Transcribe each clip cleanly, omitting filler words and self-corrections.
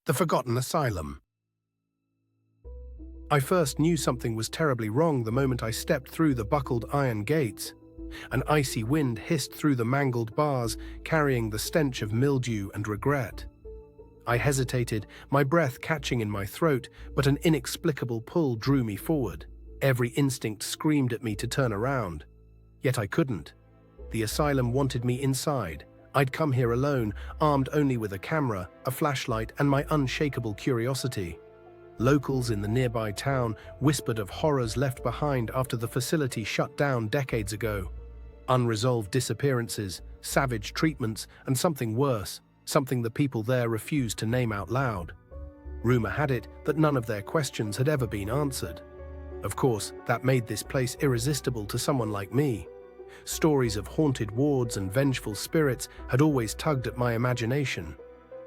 The Forgotten Asylum. I first knew something was terribly wrong the moment I stepped through the buckled iron gates. An icy wind hissed through the mangled bars, carrying the stench of mildew and regret. I hesitated, my breath catching in my throat, but an inexplicable pull drew me forward. Every instinct screamed at me to turn around. Yet I couldn't. The asylum wanted me inside. I'd come here alone, armed only with a camera, a flashlight, and my unshakable curiosity. Locals in the nearby town whispered of horrors left behind after the facility shut down decades ago. Unresolved disappearances, savage treatments, and something worse, something the people there refused to name out loud. Rumor had it that none of their questions had ever been answered. Of course, that made this place irresistible to someone like me. Stories of haunted wards and vengeful spirits had always tugged at my imagination.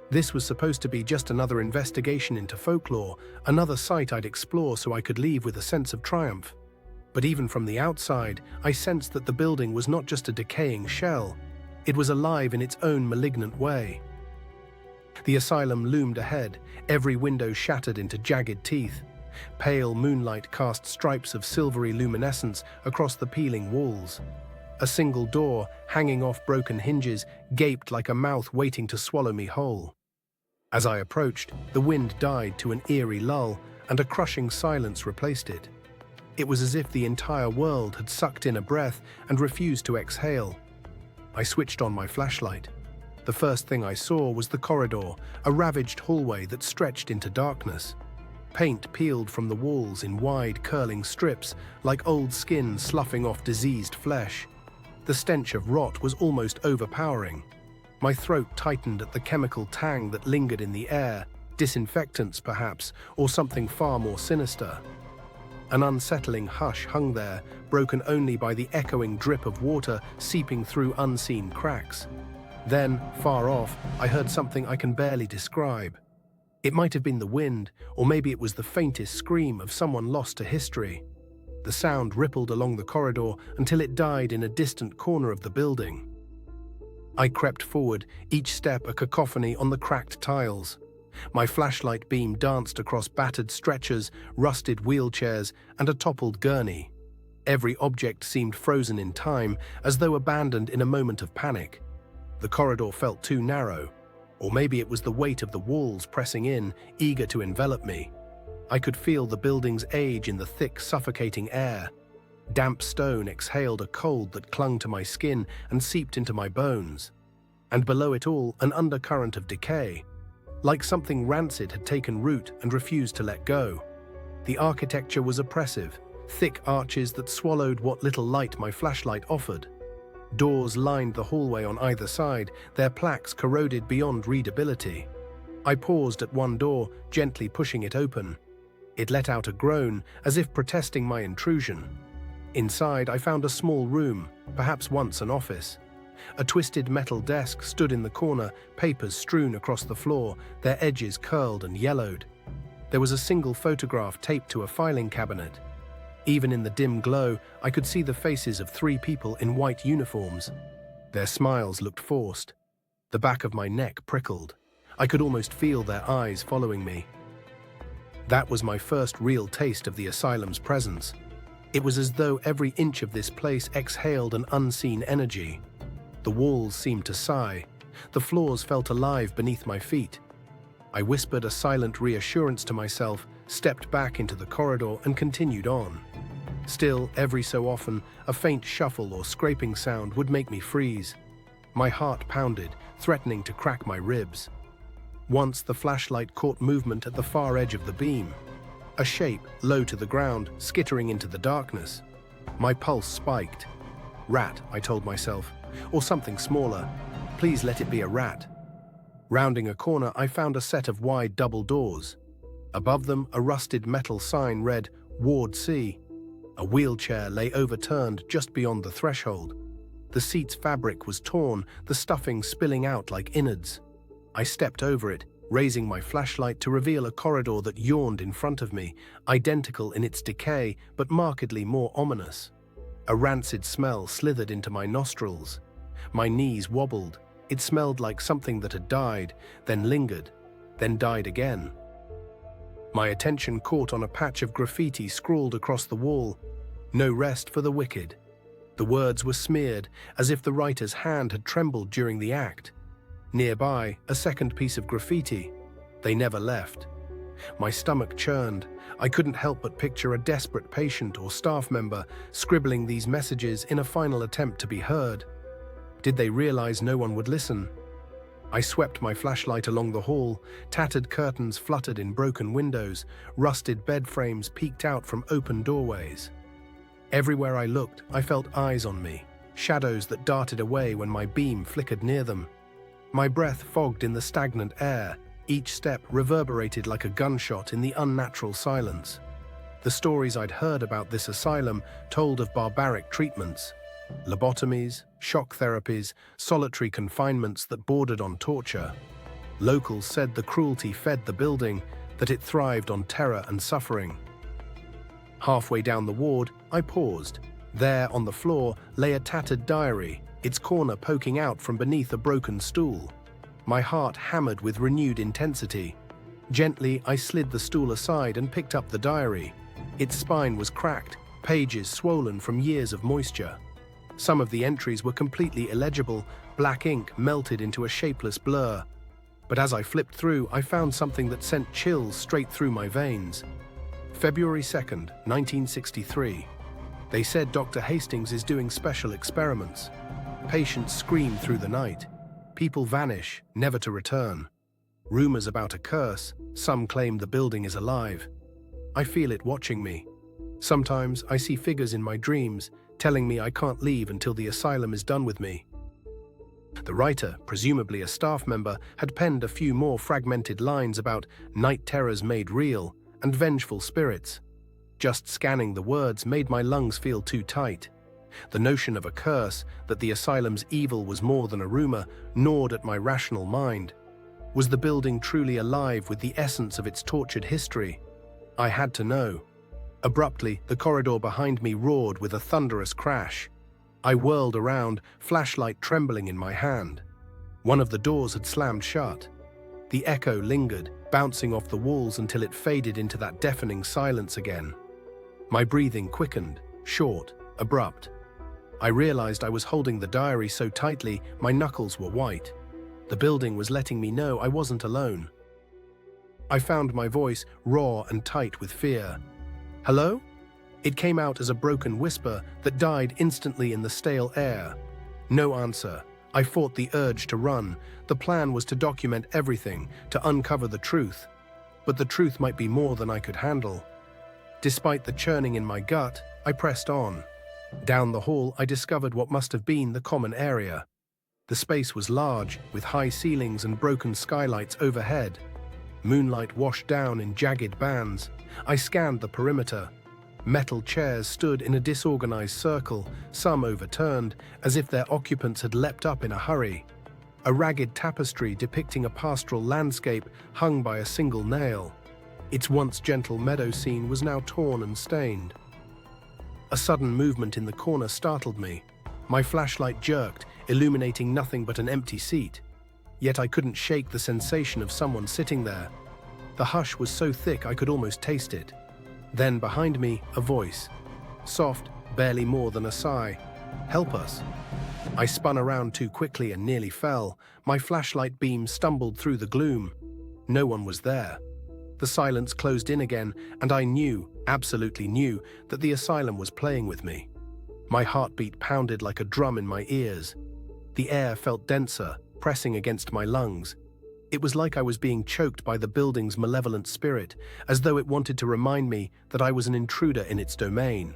This was supposed to be just another investigation into folklore, another site I'd explore so I could leave with a sense of triumph. But even from the outside, I sensed that the building was not just a decaying shell. It was alive in its own malignant way. The asylum loomed ahead, every window shattered into jagged teeth. Pale moonlight cast stripes of silvery luminescence across the peeling walls. A single door, hanging off broken hinges, gaped like a mouth waiting to swallow me whole. As I approached, the wind died to an eerie lull, and a crushing silence replaced it. It was as if the entire world had sucked in a breath and refused to exhale. I switched on my flashlight. The first thing I saw was the corridor, a ravaged hallway that stretched into darkness. Paint peeled from the walls in wide, curling strips, like old skin sloughing off diseased flesh. The stench of rot was almost overpowering. My throat tightened at the chemical tang that lingered in the air, disinfectants perhaps, or something far more sinister. An unsettling hush hung there, broken only by the echoing drip of water seeping through unseen cracks. Then, far off, I heard something I can barely describe. It might have been the wind, or maybe it was the faintest scream of someone lost to history. The sound rippled along the corridor until it died in a distant corner of the building. I crept forward, each step a cacophony on the cracked tiles. My flashlight beam danced across battered stretchers, rusted wheelchairs, and a toppled gurney. Every object seemed frozen in time, as though abandoned in a moment of panic. The corridor felt too narrow, or maybe it was the weight of the walls pressing in, eager to envelop me. I could feel the building's age in the thick, suffocating air. Damp stone exhaled a cold that clung to my skin and seeped into my bones. And below it all, an undercurrent of decay. Like something rancid had taken root and refused to let go. The architecture was oppressive, thick arches that swallowed what little light my flashlight offered. Doors lined the hallway on either side, their plaques corroded beyond readability. I paused at one door, gently pushing it open. It let out a groan, as if protesting my intrusion. Inside, I found a small room, perhaps once an office. A twisted metal desk stood in the corner, papers strewn across the floor, their edges curled and yellowed. There was a single photograph taped to a filing cabinet. Even in the dim glow, I could see the faces of 3 people in white uniforms. Their smiles looked forced. The back of my neck prickled. I could almost feel their eyes following me. That was my first real taste of the asylum's presence. It was as though every inch of this place exhaled an unseen energy. The walls seemed to sigh. The floors felt alive beneath my feet. I whispered a silent reassurance to myself, stepped back into the corridor, and continued on. Still, every so often, a faint shuffle or scraping sound would make me freeze. My heart pounded, threatening to crack my ribs. Once the flashlight caught movement at the far edge of the beam. A shape, low to the ground, skittering into the darkness. My pulse spiked. Rat, I told myself, or something smaller. Please let it be a rat. Rounding a corner, I found a set of wide double doors. Above them, a rusted metal sign read, Ward C. A wheelchair lay overturned just beyond the threshold. The seat's fabric was torn, the stuffing spilling out like innards. I stepped over it, raising my flashlight to reveal a corridor that yawned in front of me, identical in its decay, but markedly more ominous. A rancid smell slithered into my nostrils. My knees wobbled. It smelled like something that had died, then lingered. then died again. My attention caught on a patch of graffiti scrawled across the wall, "No rest for the wicked." The words were smeared, as if the writer's hand had trembled during the act. Nearby, a second piece of graffiti. "They never left." My stomach churned. I couldn't help but picture a desperate patient or staff member scribbling these messages in a final attempt to be heard. Did they realize no one would listen? I swept my flashlight along the hall. Tattered curtains fluttered in broken windows. Rusted bed frames peeked out from open doorways. Everywhere I looked, I felt eyes on me, shadows that darted away when my beam flickered near them. My breath fogged in the stagnant air. Each step reverberated like a gunshot in the unnatural silence. The stories I'd heard about this asylum told of barbaric treatments, lobotomies, shock therapies, solitary confinements that bordered on torture. Locals said the cruelty fed the building, that it thrived on terror and suffering. Halfway down the ward, I paused. There, on the floor, lay a tattered diary, its corner poking out from beneath a broken stool. My heart hammered with renewed intensity. Gently, I slid the stool aside and picked up the diary. Its spine was cracked, pages swollen from years of moisture. Some of the entries were completely illegible, black ink melted into a shapeless blur. But as I flipped through, I found something that sent chills straight through my veins. February 2nd, 1963. They said Dr. Hastings is doing special experiments. Patients scream through the night. People vanish, never to return. Rumors about a curse, some claim the building is alive. I feel it watching me. Sometimes I see figures in my dreams, telling me I can't leave until the asylum is done with me. The writer, presumably a staff member, had penned a few more fragmented lines about night terrors made real and vengeful spirits. Just scanning the words made my lungs feel too tight. The notion of a curse, that the asylum's evil was more than a rumor, gnawed at my rational mind. Was the building truly alive with the essence of its tortured history? I had to know. Abruptly, the corridor behind me roared with a thunderous crash. I whirled around, flashlight trembling in my hand. One of the doors had slammed shut. The echo lingered, bouncing off the walls until it faded into that deafening silence again. My breathing quickened, short, abrupt. I realized I was holding the diary so tightly my knuckles were white. The building was letting me know I wasn't alone. I found my voice raw and tight with fear. "Hello?" It came out as a broken whisper that died instantly in the stale air. No answer. I fought the urge to run. The plan was to document everything, to uncover the truth. But the truth might be more than I could handle. Despite the churning in my gut, I pressed on. Down the hall, I discovered what must have been the common area. The space was large, with high ceilings and broken skylights overhead. Moonlight washed down in jagged bands. I scanned the perimeter. Metal chairs stood in a disorganized circle, some overturned, as if their occupants had leapt up in a hurry. A ragged tapestry depicting a pastoral landscape hung by a single nail. Its once gentle meadow scene was now torn and stained. A sudden movement in the corner startled me. My flashlight jerked, illuminating nothing but an empty seat. Yet I couldn't shake the sensation of someone sitting there. The hush was so thick I could almost taste it. Then behind me, a voice. Soft, barely more than a sigh. "Help us." I spun around too quickly and nearly fell. My flashlight beam stumbled through the gloom. No one was there. The silence closed in again, and I knew, absolutely knew, that the asylum was playing with me. My heartbeat pounded like a drum in my ears. The air felt denser, pressing against my lungs. It was like I was being choked by the building's malevolent spirit, as though it wanted to remind me that I was an intruder in its domain.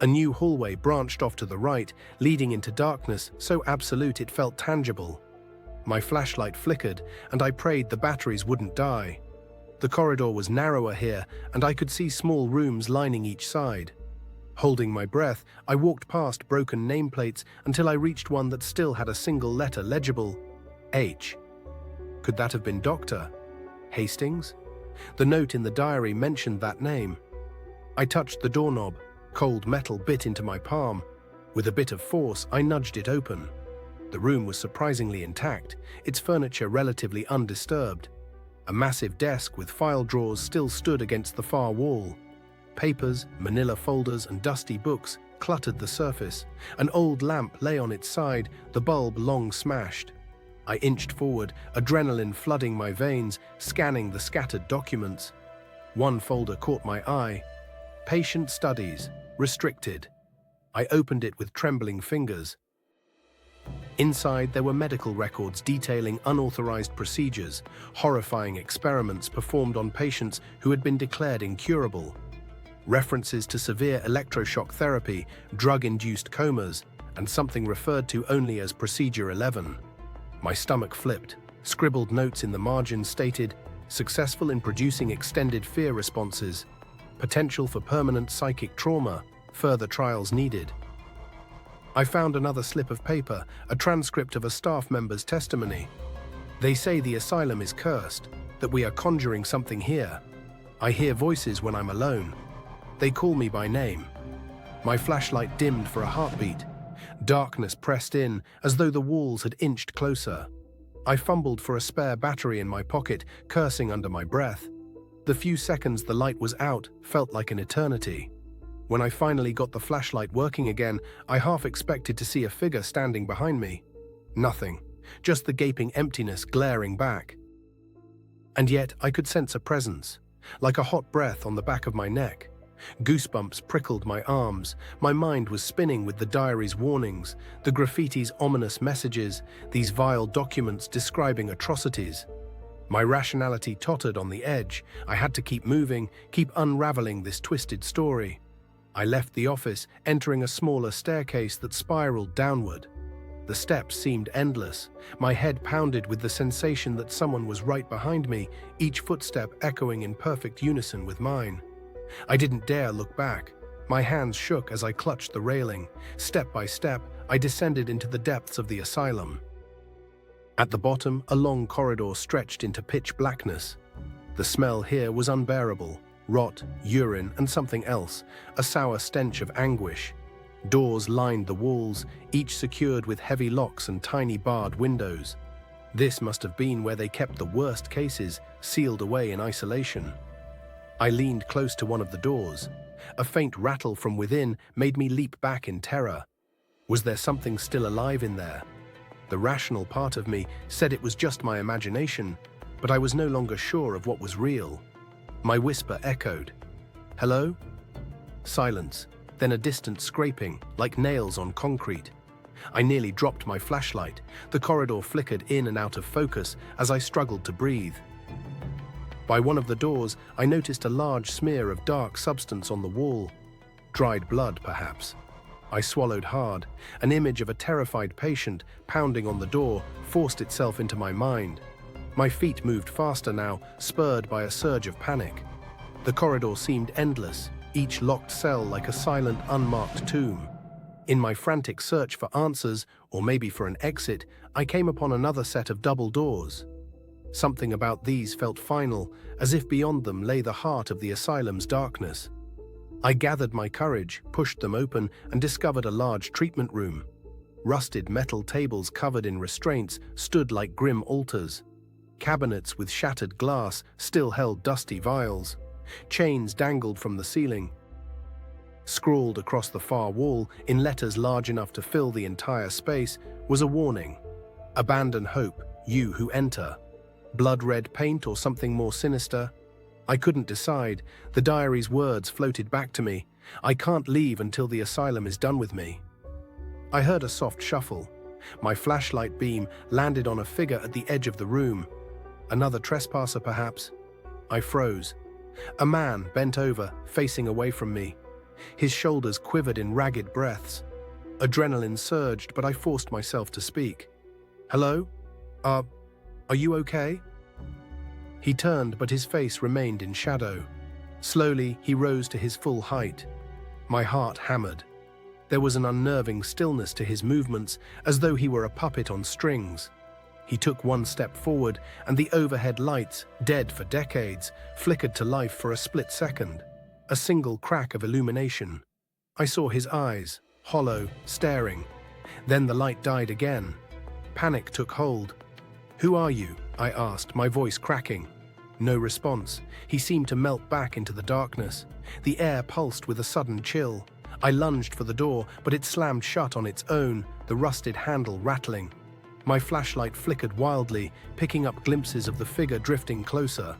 A new hallway branched off to the right, leading into darkness so absolute it felt tangible. My flashlight flickered, and I prayed the batteries wouldn't die. The corridor was narrower here, and I could see small rooms lining each side. Holding my breath, I walked past broken nameplates until I reached one that still had a single letter legible: H. Could that have been Dr. Hastings? The note in the diary mentioned that name. I touched the doorknob. Cold metal bit into my palm. With a bit of force, I nudged it open. The room was surprisingly intact, its furniture relatively undisturbed. A massive desk with file drawers still stood against the far wall. Papers, manila folders, and dusty books cluttered the surface. An old lamp lay on its side, the bulb long smashed. I inched forward, adrenaline flooding my veins, scanning the scattered documents. One folder caught my eye. Patient Studies, Restricted. I opened it with trembling fingers. Inside, there were medical records detailing unauthorized procedures, horrifying experiments performed on patients who had been declared incurable. References to severe electroshock therapy, drug-induced comas, and something referred to only as Procedure 11. My stomach flipped. Scribbled notes in the margin stated, "Successful in producing extended fear responses. Potential for permanent psychic trauma. Further trials needed." I found another slip of paper, a transcript of a staff member's testimony. "They say the asylum is cursed, that we are conjuring something here. I hear voices when I'm alone. They call me by name." My flashlight dimmed for a heartbeat. Darkness pressed in, as though the walls had inched closer. I fumbled for a spare battery in my pocket, cursing under my breath. The few seconds the light was out felt like an eternity. When I finally got the flashlight working again, I half expected to see a figure standing behind me. Nothing, just the gaping emptiness glaring back. And yet I could sense a presence, like a hot breath on the back of my neck. Goosebumps prickled my arms. My mind was spinning with the diary's warnings, the graffiti's ominous messages, these vile documents describing atrocities. My rationality tottered on the edge. I had to keep moving, keep unraveling this twisted story. I left the office, entering a smaller staircase that spiraled downward. The steps seemed endless. My head pounded with the sensation that someone was right behind me, each footstep echoing in perfect unison with mine. I didn't dare look back. My hands shook as I clutched the railing. Step by step, I descended into the depths of the asylum. At the bottom, a long corridor stretched into pitch blackness. The smell here was unbearable. Rot, urine, and something else, a sour stench of anguish. Doors lined the walls, each secured with heavy locks and tiny barred windows. This must have been where they kept the worst cases, sealed away in isolation. I leaned close to one of the doors. A faint rattle from within made me leap back in terror. Was there something still alive in there? The rational part of me said it was just my imagination, but I was no longer sure of what was real. My whisper echoed. "Hello?" Silence, then a distant scraping, like nails on concrete. I nearly dropped my flashlight. The corridor flickered in and out of focus as I struggled to breathe. By one of the doors, I noticed a large smear of dark substance on the wall. Dried blood, perhaps. I swallowed hard. An image of a terrified patient pounding on the door forced itself into my mind. My feet moved faster now, spurred by a surge of panic. The corridor seemed endless, each locked cell like a silent, unmarked tomb. In my frantic search for answers, or maybe for an exit, I came upon another set of double doors. Something about these felt final, as if beyond them lay the heart of the asylum's darkness. I gathered my courage, pushed them open, and discovered a large treatment room. Rusted metal tables covered in restraints stood like grim altars. Cabinets with shattered glass still held dusty vials. Chains dangled from the ceiling. Scrawled across the far wall, in letters large enough to fill the entire space, was a warning. "Abandon hope, you who enter." Blood-red paint or something more sinister? I couldn't decide. The diary's words floated back to me. "I can't leave until the asylum is done with me." I heard a soft shuffle. My flashlight beam landed on a figure at the edge of the room. Another trespasser, perhaps? I froze. A man bent over, facing away from me. His shoulders quivered in ragged breaths. Adrenaline surged, but I forced myself to speak. "Hello? Are you okay?" He turned, but his face remained in shadow. Slowly, he rose to his full height. My heart hammered. There was an unnerving stillness to his movements, as though he were a puppet on strings. He took one step forward, and the overhead lights, dead for decades, flickered to life for a split second. A single crack of illumination. I saw his eyes, hollow, staring. Then the light died again. Panic took hold. "Who are you?" I asked, my voice cracking. No response. He seemed to melt back into the darkness. The air pulsed with a sudden chill. I lunged for the door, but it slammed shut on its own, the rusted handle rattling. My flashlight flickered wildly, picking up glimpses of the figure drifting closer.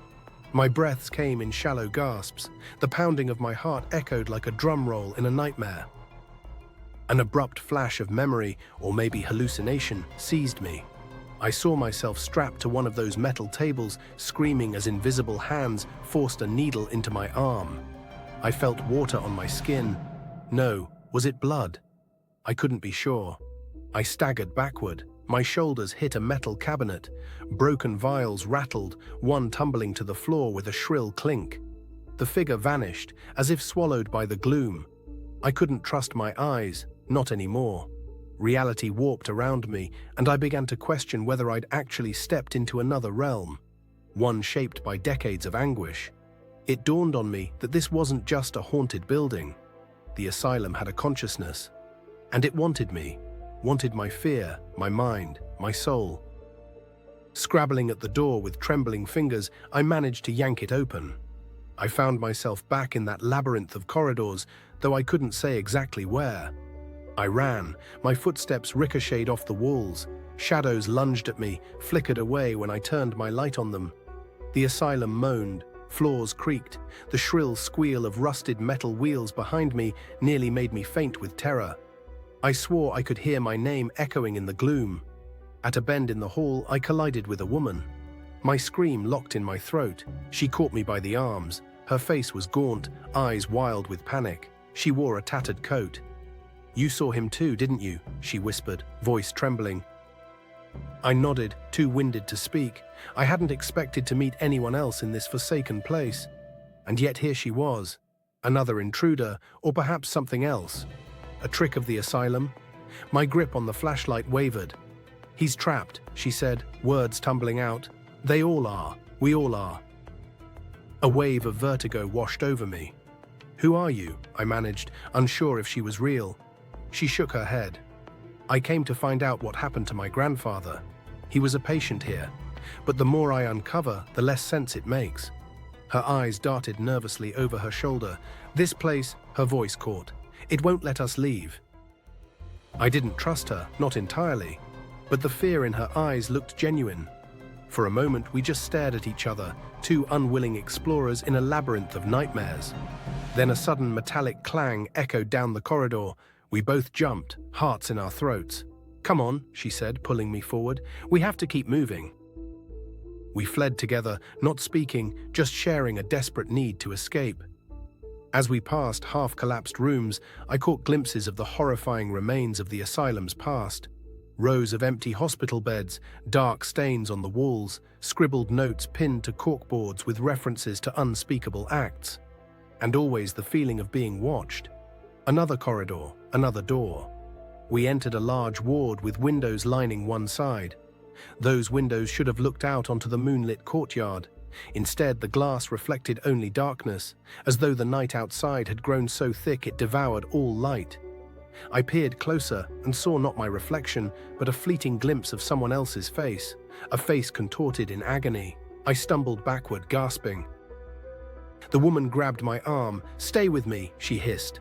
My breaths came in shallow gasps. The pounding of my heart echoed like a drum roll in a nightmare. An abrupt flash of memory, or maybe hallucination, seized me. I saw myself strapped to one of those metal tables, screaming as invisible hands forced a needle into my arm. I felt water on my skin. No, was it blood? I couldn't be sure. I staggered backward. My shoulders hit a metal cabinet. Broken vials rattled, one tumbling to the floor with a shrill clink. The figure vanished, as if swallowed by the gloom. I couldn't trust my eyes, not anymore. Reality warped around me, and I began to question whether I'd actually stepped into another realm, one shaped by decades of anguish. It dawned on me that this wasn't just a haunted building. The asylum had a consciousness, and it wanted me, wanted my fear, my mind, my soul. Scrabbling at the door with trembling fingers, I managed to yank it open. I found myself back in that labyrinth of corridors, though I couldn't say exactly where. I ran. My footsteps ricocheted off the walls. Shadows lunged at me, flickered away when I turned my light on them. The asylum moaned. Floors creaked. The shrill squeal of rusted metal wheels behind me nearly made me faint with terror. I swore I could hear my name echoing in the gloom. At a bend in the hall, I collided with a woman. My scream locked in my throat. She caught me by the arms. Her face was gaunt, eyes wild with panic. She wore a tattered coat. "You saw him too, didn't you?" she whispered, voice trembling. I nodded, too winded to speak. I hadn't expected to meet anyone else in this forsaken place. And yet here she was. Another intruder, or perhaps something else. A trick of the asylum? My grip on the flashlight wavered. "He's trapped," she said, words tumbling out. "They all are. We all are." A wave of vertigo washed over me. "Who are you?" I managed, unsure if she was real. She shook her head. "I came to find out what happened to my grandfather. He was a patient here, but the more I uncover, the less sense it makes." Her eyes darted nervously over her shoulder. "This place," her voice caught. "It won't let us leave." I didn't trust her, not entirely, but the fear in her eyes looked genuine. For a moment, we just stared at each other, two unwilling explorers in a labyrinth of nightmares. Then a sudden metallic clang echoed down the corridor. We both jumped, hearts in our throats. "Come on," she said, pulling me forward. "We have to keep moving." We fled together, not speaking, just sharing a desperate need to escape. As we passed half-collapsed rooms, I caught glimpses of the horrifying remains of the asylum's past. Rows of empty hospital beds, dark stains on the walls, scribbled notes pinned to corkboards with references to unspeakable acts. And always the feeling of being watched. Another corridor, another door. We entered a large ward with windows lining one side. Those windows should have looked out onto the moonlit courtyard. Instead, the glass reflected only darkness, as though the night outside had grown so thick it devoured all light. I peered closer and saw not my reflection, but a fleeting glimpse of someone else's face, a face contorted in agony. I stumbled backward, gasping. The woman grabbed my arm. "Stay with me," she hissed.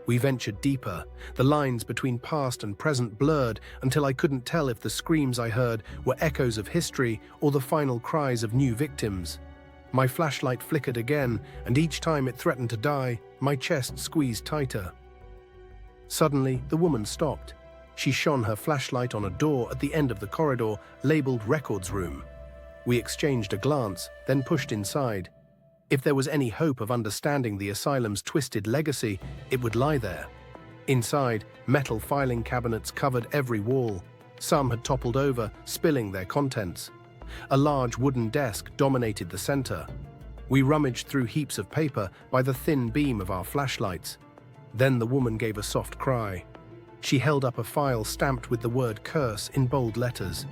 We ventured deeper. The lines between past and present blurred until I couldn't tell if the screams I heard were echoes of history or the final cries of new victims. My flashlight flickered again, and each time it threatened to die, my chest squeezed tighter. Suddenly, the woman stopped. She shone her flashlight on a door at the end of the corridor, labeled Records Room. We exchanged a glance, then pushed inside. If there was any hope of understanding the asylum's twisted legacy, it would lie there. Inside, metal filing cabinets covered every wall. Some had toppled over, spilling their contents. A large wooden desk dominated the center. We rummaged through heaps of paper by the thin beam of our flashlights. Then the woman gave a soft cry. She held up a file stamped with the word curse in bold letters.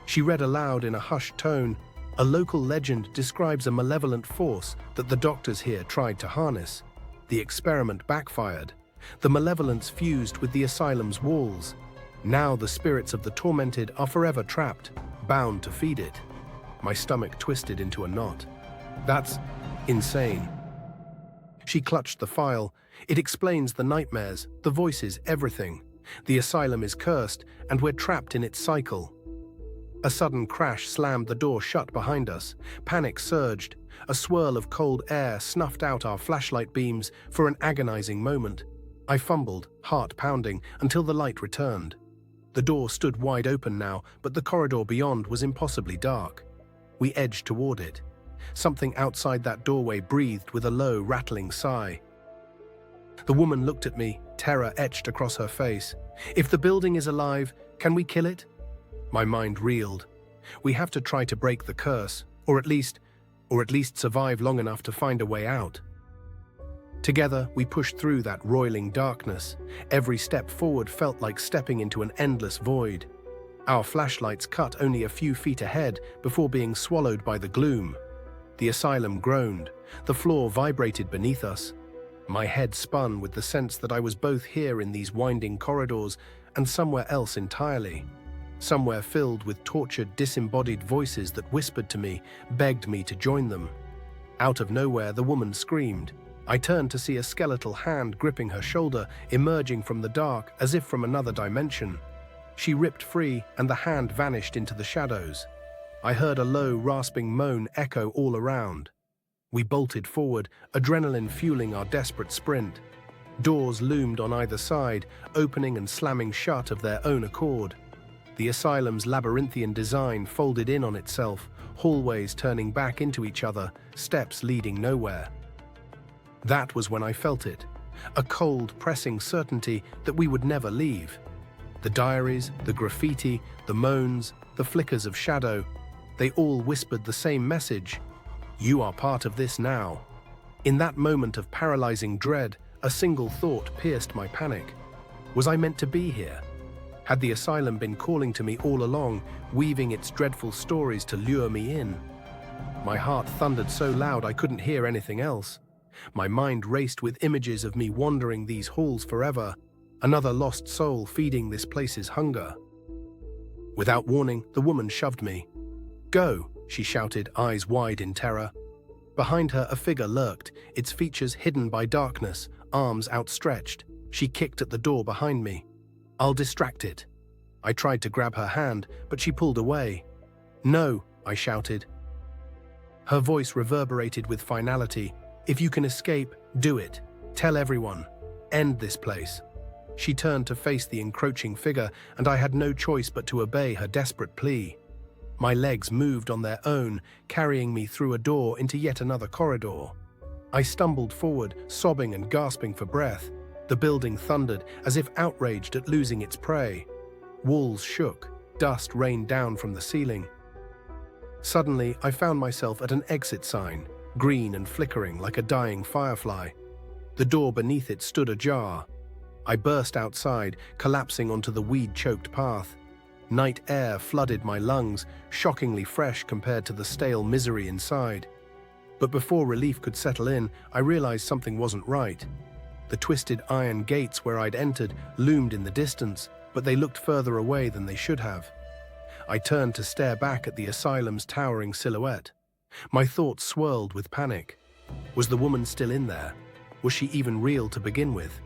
She read aloud in a hushed tone, "A local legend describes a malevolent force that the doctors here tried to harness. The experiment backfired. The malevolence fused with the asylum's walls. Now the spirits of the tormented are forever trapped, bound to feed it." My stomach twisted into a knot. That's insane. She clutched the file. It explains the nightmares, the voices, everything. The asylum is cursed, and we're trapped in its cycle. A sudden crash slammed the door shut behind us. Panic surged. A swirl of cold air snuffed out our flashlight beams for an agonizing moment. I fumbled, heart pounding, until the light returned. The door stood wide open now, but the corridor beyond was impossibly dark. We edged toward it. Something outside that doorway breathed with a low, rattling sigh. The woman looked at me, terror etched across her face. If the building is alive, can we kill it? My mind reeled. We have to try to break the curse, or at least survive long enough to find a way out. Together, we pushed through that roiling darkness. Every step forward felt like stepping into an endless void. Our flashlights cut only a few feet ahead before being swallowed by the gloom. The asylum groaned. The floor vibrated beneath us. My head spun with the sense that I was both here in these winding corridors and somewhere else entirely. Somewhere filled with tortured, disembodied voices that whispered to me, begged me to join them. Out of nowhere, the woman screamed. I turned to see a skeletal hand gripping her shoulder, emerging from the dark as if from another dimension. She ripped free, and the hand vanished into the shadows. I heard a low, rasping moan echo all around. We bolted forward, adrenaline fueling our desperate sprint. Doors loomed on either side, opening and slamming shut of their own accord. The asylum's labyrinthian design folded in on itself, hallways turning back into each other, steps leading nowhere. That was when I felt it, a cold, pressing certainty that we would never leave. The diaries, the graffiti, the moans, the flickers of shadow, they all whispered the same message. You are part of this now. In that moment of paralyzing dread, a single thought pierced my panic. Was I meant to be here? Had the asylum been calling to me all along, weaving its dreadful stories to lure me in? My heart thundered so loud I couldn't hear anything else. My mind raced with images of me wandering these halls forever, another lost soul feeding this place's hunger. Without warning, the woman shoved me. "Go," she shouted, eyes wide in terror. Behind her, a figure lurked, its features hidden by darkness, arms outstretched. She kicked at the door behind me. "I'll distract it." I tried to grab her hand, but she pulled away. "No," I shouted. Her voice reverberated with finality. "If you can escape, do it. Tell everyone. End this place." She turned to face the encroaching figure, and I had no choice but to obey her desperate plea. My legs moved on their own, carrying me through a door into yet another corridor. I stumbled forward, sobbing and gasping for breath. The building thundered, as if outraged at losing its prey. Walls shook, dust rained down from the ceiling. Suddenly, I found myself at an exit sign, green and flickering like a dying firefly. The door beneath it stood ajar. I burst outside, collapsing onto the weed-choked path. Night air flooded my lungs, shockingly fresh compared to the stale misery inside. But before relief could settle in, I realized something wasn't right. The twisted iron gates where I'd entered loomed in the distance, but they looked further away than they should have. I turned to stare back at the asylum's towering silhouette. My thoughts swirled with panic. Was the woman still in there? Was she even real to begin with?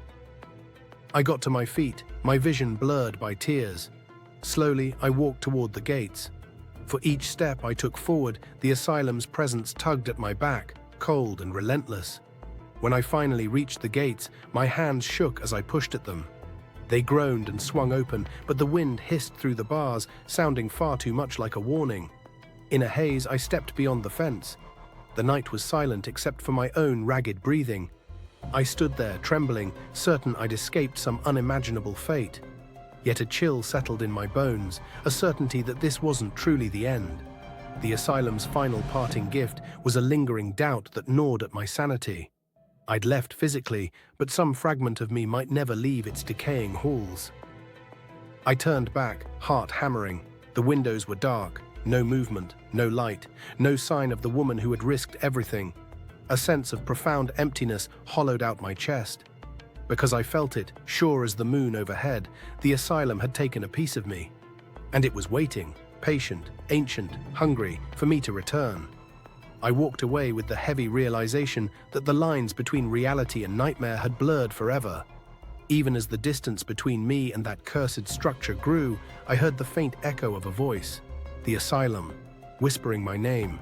I got to my feet, my vision blurred by tears. Slowly, I walked toward the gates. For each step I took forward, the asylum's presence tugged at my back, cold and relentless. When I finally reached the gates, my hands shook as I pushed at them. They groaned and swung open, but the wind hissed through the bars, sounding far too much like a warning. In a haze, I stepped beyond the fence. The night was silent except for my own ragged breathing. I stood there, trembling, certain I'd escaped some unimaginable fate. Yet a chill settled in my bones, a certainty that this wasn't truly the end. The asylum's final parting gift was a lingering doubt that gnawed at my sanity. I'd left physically, but some fragment of me might never leave its decaying halls. I turned back, heart hammering. The windows were dark, no movement, no light, no sign of the woman who had risked everything. A sense of profound emptiness hollowed out my chest. Because I felt it, sure as the moon overhead, the asylum had taken a piece of me. And it was waiting, patient, ancient, hungry for me to return. I walked away with the heavy realization that the lines between reality and nightmare had blurred forever. Even as the distance between me and that cursed structure grew, I heard the faint echo of a voice, the asylum, whispering my name.